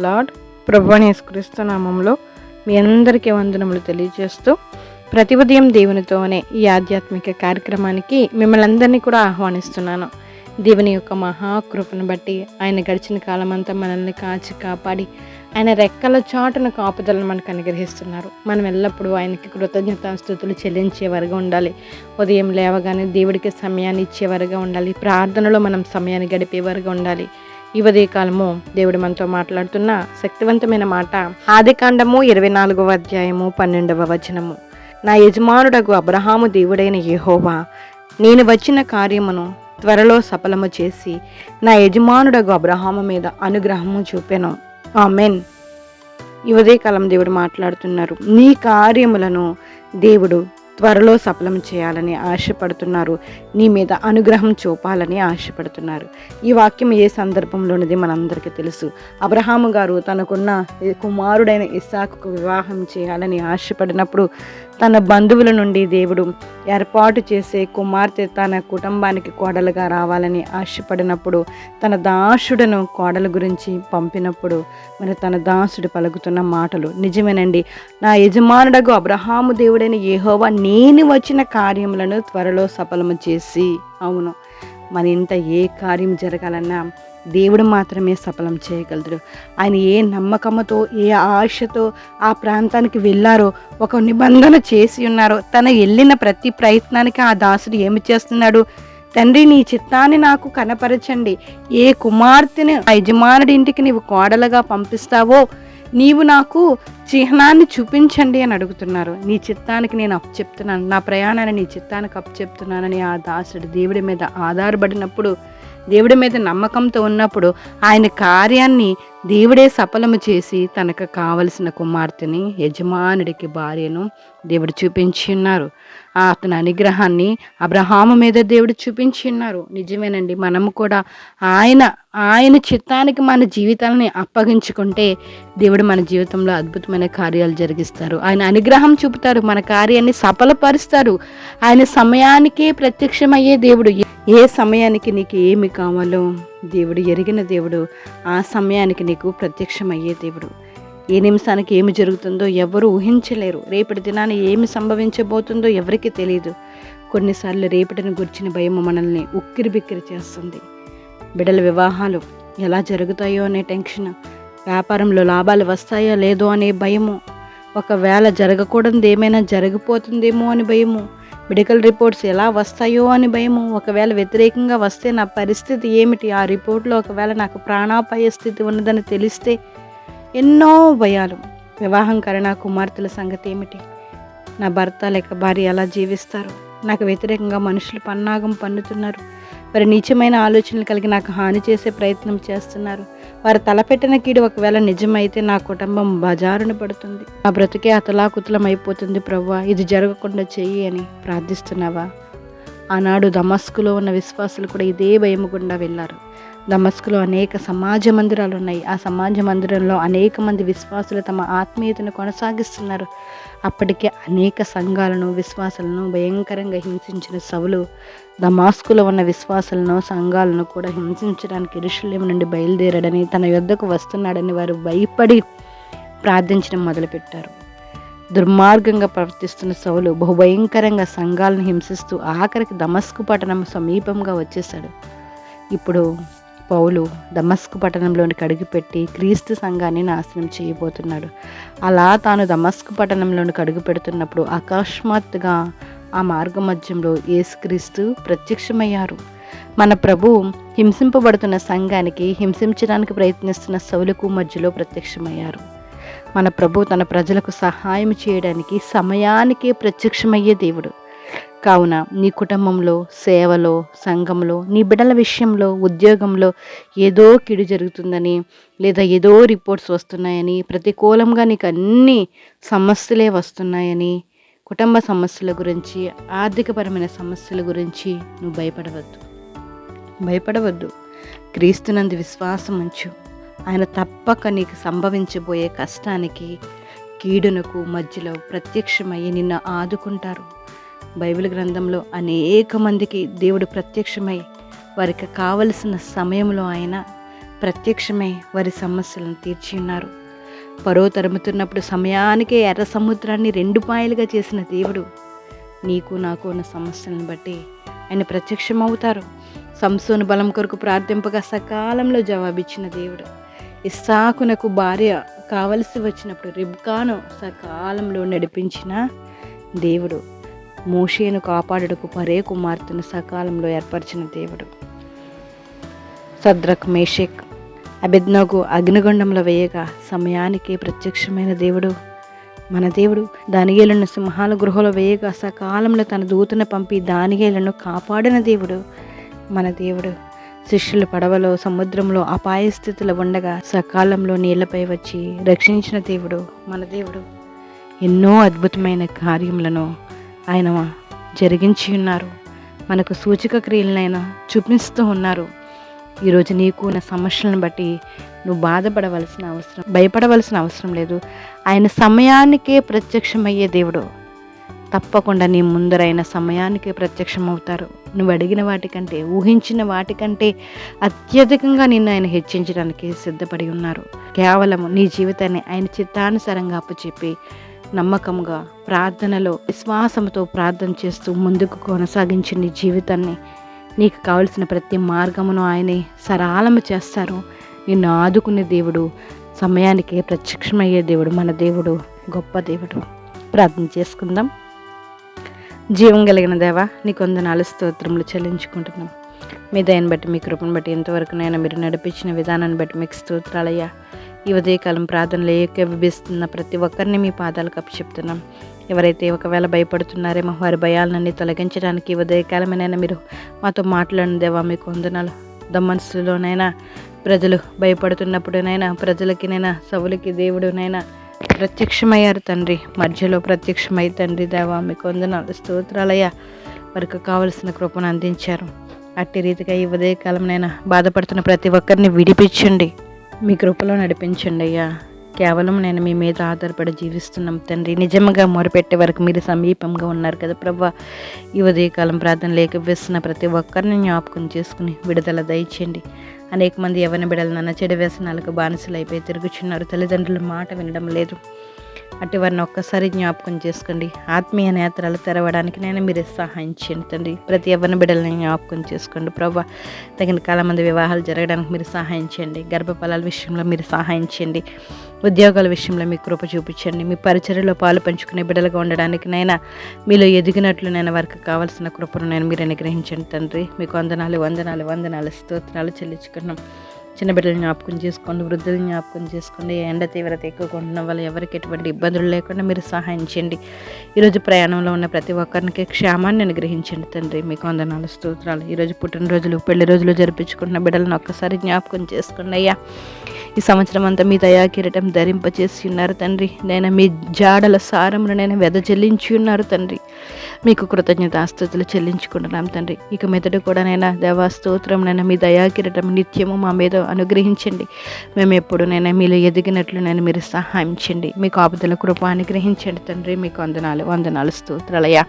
Lord. ప్రభువైన యేసుక్రీస్తు నామములో మీ అందరికీ వందనములు తెలియజేస్తూ ప్రతి ఉదయం దేవునితో అనే ఈ ఆధ్యాత్మిక కార్యక్రమానికి మిమ్మల్ని అందరినీ కూడా ఆహ్వానిస్తున్నాను. దేవుని యొక్క మహాకృపను బట్టి ఆయన గడిచిన కాలమంతా మనల్ని కాచి కాపాడి ఆయన రెక్కల చాటున కాపుదలను మనకు అనుగ్రహిస్తున్నారు. మనం ఎల్లప్పుడూ ఆయనకి కృతజ్ఞతాస్తుతులు చెల్లించేవారుగా ఉండాలి. ఉదయం లేవగానే దేవుడికి సమయాన్ని ఇచ్చేవారుగా ఉండాలి. ప్రార్థనలో మనం సమయాన్ని గడిపేవారుగా ఉండాలి. ఈ ఉదయకాలము దేవుడు మనతో మాట్లాడుతున్న శక్తివంతమైన మాట ఆదికాండము 24వ అధ్యాయము 12వ వచనము. నా యజమానుడగు అబ్రహాము దేవుడైన యెహోవా నేను వచ్చిన కార్యమును త్వరలో సఫలము చేసి నా యజమానుడగు అబ్రహాము మీద అనుగ్రహము చూపెను. ఆమెన్. ఈ ఉదయకాలం దేవుడు మాట్లాడుతున్నారు. నీ కార్యములను దేవుడు త్వరలో సఫలం చేయాలని ఆశపడుతున్నారు. నీ మీద అనుగ్రహం చూపాలని ఆశపడుతున్నారు. ఈ వాక్యం ఏ సందర్భంలోనిది మనందరికీ తెలుసు. అబ్రహాము గారు తనకున్న కుమారుడైన ఇస్సాకుకు వివాహం చేయాలని ఆశపడినప్పుడు తన బంధువుల నుండి దేవుడు ఏర్పాటు చేసే కుమార్తె తన కుటుంబానికి కోడలుగా రావాలని ఆశపడినప్పుడు తన దాసుడను కోడల గురించి పంపినప్పుడు మరి తన దాసుడు పలుకుతున్న మాటలు నిజమేనండి. నా యజమానుడగు అబ్రహాము దేవుడైన యెహోవా నేను వచ్చిన కార్యములను త్వరలో సఫలము చేసి. అవును, మరి ఇంత ఏ కార్యం జరగాలన్నా దేవుడు మాత్రమే సఫలం చేయగలడు. ఆయన ఏ నమ్మకంతో ఏ ఆశతో ఆ ప్రాంతానికి వెళ్ళారో, ఒక నిబంధన చేసి ఉన్నారో, తన వెళ్ళిన ప్రతి ప్రయత్నానికి ఆ దాసుడు ఏమి చేస్తున్నాడు? తండ్రి నీ చిత్తాన్ని నాకు కనపరచండి. ఏ కుమార్తెని ఆ యజమానుడి ఇంటికి నీవు కోడలుగా పంపిస్తావో నీవు నాకు చిహ్నాన్ని చూపించండి అని అడుగుతున్నారు. నీ చిత్తానికి నేను అప్పు చెప్తున్నాను, నా ప్రయాణాన్ని నీ చిత్తానికి అప్పు చెప్తున్నానని ఆ దాసుడు దేవుడి మీద ఆధారపడినప్పుడు, దేవుడి మీద నమ్మకంతో ఉన్నప్పుడు ఆయన కార్యాన్ని దేవుడే సఫలము చేసి తనకు కావలసిన కుమార్తెని యజమానుడికి భార్యను దేవుడు చూపించి ఉన్నారు. అతని అనుగ్రహాన్ని అబ్రహాము మీద దేవుడు చూపించి ఉన్నారు. నిజమేనండి. మనము కూడా ఆయన చిత్తానికి మన జీవితాలని అప్పగించుకుంటే దేవుడు మన జీవితంలో అద్భుతమైన కార్యాలు జరిగిస్తారు. ఆయన అనుగ్రహం చూపుతారు, మన కార్యాన్ని సఫలపరుస్తారు. ఆయన సమయానికే ప్రత్యక్షమయ్యే దేవుడు. ఏ సమయానికి నీకు ఏమి కావాలో దేవుడు ఎరిగిన దేవుడు. ఆ సమయానికి నీకు ప్రత్యక్షమయ్యే దేవుడు. ఏ నిమిషానికి ఏమి జరుగుతుందో ఎవరు ఊహించలేరు. రేపటి దినాన్ని ఏమి సంభవించబోతుందో ఎవరికి తెలియదు. కొన్నిసార్లు రేపటిని గురించిన భయం మనల్ని ఉక్కిరి బిక్కిరి చేస్తుంది. బిడ్డల వివాహాలు ఎలా జరుగుతాయో అనే టెన్షన్, వ్యాపారంలో లాభాలు వస్తాయో లేదో అనే భయము, ఒకవేళ జరగకూడదు ఏమైనా జరిగిపోతుందేమో అని భయము, మెడికల్ రిపోర్ట్స్ ఎలా వస్తాయో అని భయము, ఒకవేళ వ్యతిరేకంగా వస్తే నా పరిస్థితి ఏమిటి, ఆ రిపోర్ట్లో ఒకవేళ నాకు ప్రాణాపాయ స్థితి ఉన్నదని తెలిస్తే ఎన్నో భయాలు. వివాహం కారణ కుమార్తెల సంగతి ఏమిటి, నా భర్త లేక భార్య ఎలా జీవిస్తారు, నాకు వ్యతిరేకంగా మనుషులు పన్నాగం పన్నుతున్నారు, వారి నీచమైన ఆలోచనలు కలిగి నాకు హాని చేసే ప్రయత్నం చేస్తున్నారు, వారు తలపెట్టిన కీడు ఒకవేళ నిజమైతే నా కుటుంబం బజారున పడుతుంది, నా బ్రతుకే అతలాకుతలం అయిపోతుంది ప్రభువా, ఇది జరగకుండా చెయ్యి అని ప్రార్థిస్తున్నావా? ఆనాడు దమస్కులో ఉన్న విశ్వాసులు కూడా ఇదే భయము గుండా వెళ్ళారు. దమస్కులో అనేక సమాజ మందిరాలు ఉన్నాయి. ఆ సమాజ మందిరంలో అనేక మంది విశ్వాసులు తమ ఆత్మీయతను కొనసాగిస్తున్నారు. అప్పటికే అనేక సంఘాలను విశ్వాసాలను భయంకరంగా హింసించిన సౌలు దమాస్కులో ఉన్న విశ్వాసాలను సంఘాలను కూడా హింసించడానికి యెరూషలేము నుండి బయలుదేరాడని, తన యొద్దకు వస్తున్నాడని వారు భయపడి ప్రార్థించడం మొదలుపెట్టారు. దుర్మార్గంగా ప్రవర్తిస్తున్న సౌలు బహుభయంకరంగా సంఘాలను హింసిస్తూ ఆఖరికి దమస్కు పట్టణం సమీపంగా వచ్చేశాడు. ఇప్పుడు పౌలు దమస్కు పట్టణంలోనికి అడుగుపెట్టి క్రీస్తు సంఘాన్ని నాశనం చేయబోతున్నాడు. అలా తాను దమస్కు పట్టణంలోనికి అడుగు పెడుతున్నప్పుడు అకస్మాత్తుగా ఆ మార్గ మధ్యంలో యేసుక్రీస్తు ప్రత్యక్షమయ్యారు. మన ప్రభు హింసింపబడుతున్న సంఘానికి, హింసించడానికి ప్రయత్నిస్తున్న సౌలుకు మధ్యలో ప్రత్యక్షమయ్యారు. మన ప్రభు తన ప్రజలకు సహాయం చేయడానికి సమయానికే ప్రత్యక్షమయ్యే దేవుడు. కావున నీ కుటుంబంలో, సేవలో, సంఘంలో, నీ బిడ్డల విషయంలో, ఉద్యోగంలో ఏదో కీడు జరుగుతుందని, లేదా ఏదో రిపోర్ట్స్ వస్తున్నాయని, ప్రతికూలంగా నీకు అన్ని సమస్యలే వస్తున్నాయని, కుటుంబ సమస్యల గురించి, ఆర్థికపరమైన సమస్యల గురించి నువ్వు భయపడవద్దు. క్రీస్తునందు విశ్వాసం ఉంచు. ఆయన తప్పక నీకు సంభవించబోయే కష్టానికి, కీడునకు మధ్యలో ప్రత్యక్షమయ్యి నిన్ను ఆదుకుంటారు. బైబిల్ గ్రంథంలో అనేక మందికి దేవుడు ప్రత్యక్షమై వారికి కావలసిన సమయంలో ఆయన ప్రత్యక్షమై వారి సమస్యలను తీర్చి ఉన్నారు. ఫరో తరుముతున్నప్పుడు సమయానికే ఎర్ర సముద్రాన్ని 2 పాయలుగా చేసిన దేవుడు నీకు నాకు ఉన్న సమస్యలను బట్టి ఆయన ప్రత్యక్షమవుతారు. సంసోను బలం కొరకు ప్రార్థింపగా సకాలంలో జవాబిచ్చిన దేవుడు, ఇస్సాకునకు భార్య కావలసి వచ్చినప్పుడు రిబ్కాను సకాలంలో నడిపించిన దేవుడు, మోషేను కాపాడుటకు పరే కుమార్తెను సకాలంలో ఏర్పరిచిన దేవుడు, సద్రక్ మేషక్ అబెద్నగో అగ్నిగుండంలో వేయగా సమయానికి ప్రత్యక్షమైన దేవుడు మన దేవుడు. దానియేలును సింహాల గృహలో వేయగా సకాలంలో తన దూతను పంపి దానియేలును కాపాడిన దేవుడు మన దేవుడు. శిష్యులు పడవలో సముద్రంలో అపాయ స్థితిలో ఉండగా సకాలంలో నీళ్లపై వచ్చి రక్షించిన దేవుడు మన దేవుడు. ఎన్నో అద్భుతమైన కార్యములను ఆయన జరిగించి ఉన్నారు. మనకు సూచక క్రియలనైనా చూపిస్తూ ఉన్నారు. ఈరోజు నీకు ఉన్న సమస్యలను బట్టి నువ్వు భయపడవలసిన అవసరం లేదు. ఆయన సమయానికే ప్రత్యక్షమయ్యే దేవుడు. తప్పకుండా నీ ముందరైన సమయానికే ప్రత్యక్షమవుతారు. నువ్వు అడిగిన వాటికంటే, ఊహించిన వాటికంటే అత్యధికంగా నిన్ను ఆయన హెచ్చించడానికి సిద్ధపడి ఉన్నారు. కేవలం నీ జీవితాన్ని ఆయన చిత్తానుసారంగా అప్పచెప్పి నమ్మకంగా ప్రార్థనలో విశ్వాసంతో ప్రార్థన చేస్తూ ముందుకు కొనసాగించి నీ జీవితాన్ని, నీకు కావలసిన ప్రతి మార్గమును ఆయనే సరళము చేస్తారు. నిన్ను ఆదుకునే దేవుడు, సమయానికి ప్రత్యక్షమయ్యే దేవుడు మన దేవుడు, గొప్ప దేవుడు. ప్రార్థన చేసుకుందాం. జీవం కలిగిన దేవా, నీ వందనాలు స్తోత్రములు చెల్లించుకుంటున్నాం. మీ దయను బట్టి, మీ కృపను బట్టి, ఎంతవరకు నైనా మీరు నడిపించిన విధానాన్ని బట్టి మీకు స్తోత్రాలయ్యా. ఈ ఉదయకాలం ప్రార్థనలు ఏకీభవిస్తున్న ప్రతి ఒక్కరిని మీ పాదాలకు అప్పచెప్తున్నాం. ఎవరైతే ఒకవేళ భయపడుతున్నారేమో వారి భయాలన్నీ తొలగించడానికి ఉదయకాలమైనా మీరు మాతో మాట్లాడిన దేవా మీకు వందనాలు. దమనసులోనైనా ప్రజలు భయపడుతున్నప్పుడునైనా ప్రజలకినైనా సవులకి దేవుడునైనా ప్రత్యక్షమయ్యారు తండ్రి. మధ్యలో ప్రత్యక్షమై తండ్రి దేవా మీకు వందనాలు స్తోత్రాలయ్యా. వారికి కావలసిన కృపను అందించారు. అట్టి రీతిగా ఈ ఉదయకాలంనైనా బాధపడుతున్న ప్రతి ఒక్కరిని విడిపించండి, మీ కృపలో నడిపించండి అయ్యా. కేవలం నేను మీ మీద ఆధారపడి జీవిస్తున్నాం తండ్రి. నిజంగా మొరపెట్టే వరకు మీరు సమీపంగా ఉన్నారు కదా ప్రభా. ఈ ఉదయకాలం ప్రార్థన ఏకీభవిస్తున్న ప్రతి ఒక్కరిని జ్ఞాపకం చేసుకుని విడుదల దయచేయండి. అనేక మంది యవ్వన బిడ్డలు చెడు వ్యసనాలకు బానిసలు అయిపోయి తిరుగుచున్నారు. తల్లిదండ్రుల మాట వినడం లేదు. అటు వారిని ఒక్కసారి జ్ఞాపకం చేసుకోండి. ఆత్మీయ నేత్రాలు తెరవడానికి నేను మీరు సహాయం చేయండి తండ్రి. ప్రతి యవ్వన బిడ్డలని జ్ఞాపకం చేసుకోండి ప్రభా. తగిన కాలం మంది వివాహాలు జరగడానికి మీరు సహాయం చేయండి. గర్భఫలాల విషయంలో మీరు సహాయం చేయండి. ఉద్యోగాల విషయంలో మీ కృప చూపించండి. మీ పరిచర్యలో పాలు పంచుకునే బిడ్డలుగా ఉండడానికి నైనా మీలో ఎదిగినట్లు నేను వారికి కావాల్సిన కృపను నేను మీరు అనుగ్రహించండి తండ్రి. మీకు వందనాలు స్తోత్రాలు చెల్లించుకున్నాం. చిన్న బిడ్డలు జ్ఞాపకం చేసుకోండి, వృద్ధులు జ్ఞాపకం చేసుకోండి. ఎండ తీవ్రత ఎక్కువగా ఉండడం వల్ల ఎవరికి ఎటువంటి ఇబ్బందులు లేకుండా మీరు సహాయం చేయండి. ఈరోజు ప్రయాణంలో ఉన్న ప్రతి ఒక్కరికి క్షేమాన్ని అనుగ్రహించండి తండ్రి. మీకు వందనాలు స్తోత్రాలు. ఈరోజు పుట్టినరోజులు, పెళ్లి రోజులు జరిపించుకుంటున్న బిడ్డలను ఒక్కసారి జ్ఞాపకం చేసుకోండి అయ్యా. ఈ సంవత్సరం అంతా మీ దయా కిరీటం ధరింపచేసి ఉన్నారు తండ్రి. నేను మీ జాడల సారమును నేను వెదజల్లించి ఉన్నారు తండ్రి. మీకు కృతజ్ఞతాస్తుతులు చెల్లించుకుంటున్నాం తండ్రి. ఇక మీదట కూడా నైనా దేవా స్తోత్రం నైనా మీ దయా కిరీటం నిత్యము మా మీద అనుగ్రహించండి. మేము ఎప్పుడు నైనా మీలో ఎదిగినట్లు నేను మీరు సహాయం చేయండి. మీ కాపుదల కృప అనుగ్రహించండి తండ్రి. మీకు వందనాలు స్తోత్రాలయ్యా.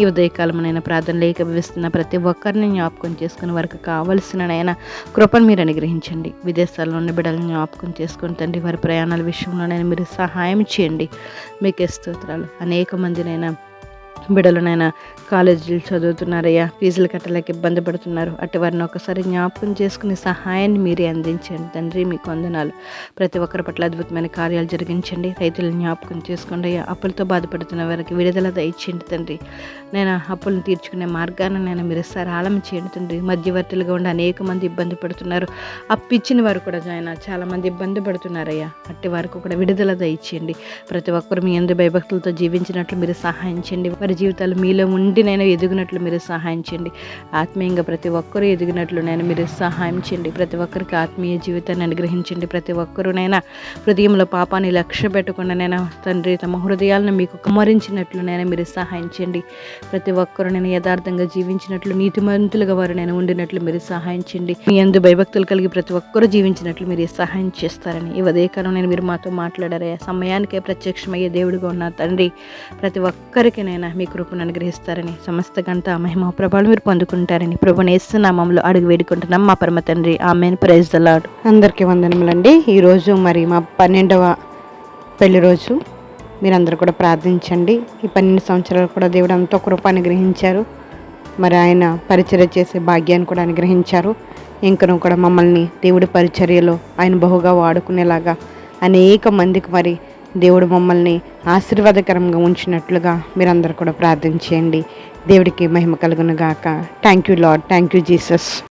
ఈ ఉదయకాలం నైనా ప్రార్థనలు ఏకీభవిస్తున్న ప్రతి ఒక్కరిని జ్ఞాపకం చేసుకుని వారికి కావలసిన నైనా కృపను మీరు అనుగ్రహించండి. విదేశాల్లో ఉన్న బిడ్డలను జ్ఞాపకం చేసుకుని తండ్రి వారి ప్రయాణాల విషయంలోనైనా మీరు సహాయం చేయండి. మీకే స్తోత్రాలు. అనేక మందినైనా బిడ్డలనైనా కాలేజీలు చదువుతున్నారయ్యా, ఫీజులు కట్టలేక ఇబ్బంది పడుతున్నారు. అటు వారిని ఒకసారి జ్ఞాపకం చేసుకుని సహాయాన్ని మీరే అందించండి తండ్రి. మీకు వందనాలు. ప్రతి ఒక్కరి పట్ల అద్భుతమైన కార్యాలు జరిగించండి. రైతులను జ్ఞాపకం చేసుకోండి అయ్యా. అప్పులతో బాధపడుతున్న వారికి విడుదల దయచేయండి తండ్రి. నేను అప్పులను తీర్చుకునే మార్గాన్ని నేను మీరు సరళం చేయండి తండ్రి. మధ్యవర్తులుగా ఉండి అనేక మంది ఇబ్బంది పడుతున్నారు. అప్పిచ్చిన వారు కూడా చాలామంది ఇబ్బంది పడుతున్నారయ్యా. అట్టి వారికి కూడా విడుదల దయచేయండి. ప్రతి ఒక్కరు మీ యందు భయభక్తులతో జీవించినట్లు మీరు సహాయం చేయండి. వారి జీవితాలు మీలో ఉండి నేను ఎదిగినట్లు మీరు సహాయం చేయండి. ఆత్మీయంగా ప్రతి ఒక్కరూ ఎదిగినట్లు నేను మీరు సహాయం చేయండి. ప్రతి ఒక్కరికి ఆత్మీయ జీవితాన్ని అనుగ్రహించండి. ప్రతి ఒక్కరూనైనా హృదయంలో పాపాన్ని లక్ష్య పెట్టకుండా నేను తండ్రి తమ హృదయాలను మీకు కుమ్మరించినట్లు నేను మీరు సహాయం చేయండి. ప్రతి ఒక్కరు నేను యథార్థంగా జీవించినట్లు, నీతిమంతులుగా వారు నేను ఉండినట్లు మీరు సహాయం చేయండి. మీ యందు భయభక్తులు కలిగి ప్రతి ఒక్కరూ జీవించినట్లు మీరు సహాయం చేస్తారని ఈ ఉదయకాలం నేను మీరు మాతో మాట్లాడారయ్యా. సమయానికే ప్రత్యక్షమయ్యే దేవుడిగా ఉన్న తండ్రి, ప్రతి ఒక్కరికి నైనా మీ కృపను అనుగ్రహిస్తారని, సమస్త ఘనత మహిమ ప్రభావాలు మీరు పొందుకుంటారని ప్రభువుని యేసు నామములో అడుగు వేడుకుంటున్నాం మా పరమ తండ్రి. ఆమేన్. Praise the lord. అందరికీ వందనములండి. ఈరోజు మరి మా 12వ పెళ్లి రోజు. మీరందరూ కూడా ప్రార్థించండి. ఈ 12 సంవత్సరాలు కూడా దేవుడు ఎంతో కృప అనుగ్రహించారు. మరి ఆయన పరిచర్య చేసే భాగ్యాన్ని కూడా అనుగ్రహించారు. ఇంకను కూడా మమ్మల్ని దేవుడి పరిచర్యలో ఆయన బహుగా వాడుకునేలాగా అనేక మందికి మరి దేవుడు మమ్మల్ని ఆశీర్వాదకరంగా ఉంచినట్లుగా మీరందరూ కూడా ప్రార్థన చేయండి. దేవుడికి మహిమ కలుగును గాక. Thank you lord. Thank you Jesus.